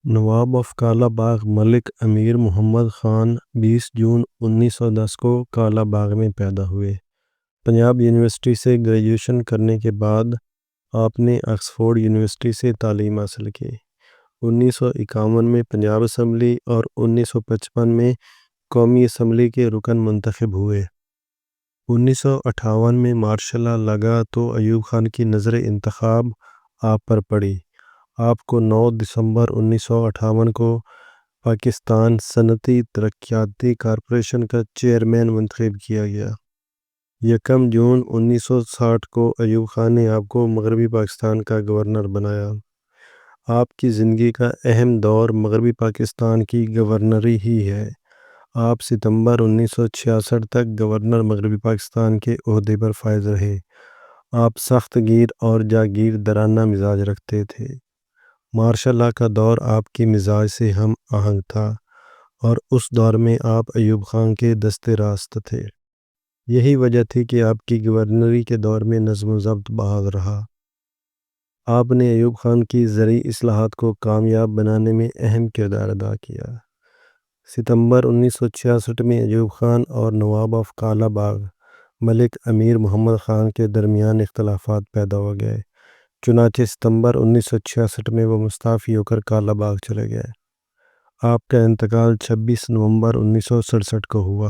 نواب of Kala Bagh ملک امیر محمد خان 20 جون 1910 کو کالا باغ میں پیدا ہوئے۔ پنجاب یونیورسٹی سے گریجویشن کرنے کے بعد آپ نے آکسفورڈ یونیورسٹی سے تعلیم حاصل کی۔ 1951 میں پنجاب اسمبلی اور 1955 میں قومی اسمبلی کے رکن منتخب ہوئے۔ 1958 میں مارشل لاء لگا تو ایوب خان کی نظر انتخاب آپ پر پڑی۔ آپ کو 9 دسمبر 1958 کو پاکستان صنعتی ترقیاتی کارپوریشن کا چیئرمین منتخب کیا گیا۔ 1 جون 1960 کو ایوب خان نے آپ کو مغربی پاکستان کا گورنر بنایا۔ آپ کی زندگی کا اہم دور مغربی پاکستان کی گورنری ہی ہے۔ آپ ستمبر 1966 تک گورنر مغربی پاکستان کے عہدے پر فائز رہے۔ آپ سخت گیر اور جاگیر دارانہ مزاج رکھتے تھے۔ مارشل لاء کا دور آپ کے مزاج سے ہم آہنگ تھا اور اس دور میں آپ ایوب خان کے دست راست تھے۔ یہی وجہ تھی کہ آپ کی گورنری کے دور میں نظم و ضبط بحال رہا۔ آپ نے ایوب خان کی زرعی اصلاحات کو کامیاب بنانے میں اہم کردار ادا کیا۔ ستمبر 1966 میں ایوب خان اور نواب آف کالا باغ ملک امیر محمد خان کے درمیان اختلافات پیدا ہو گئے۔ چنانچہ ستمبر 1966 میں وہ مستعفی ہو کر کالا باغ چلے گئے۔ آپ کا انتقال 26 نومبر 1967 کو ہوا۔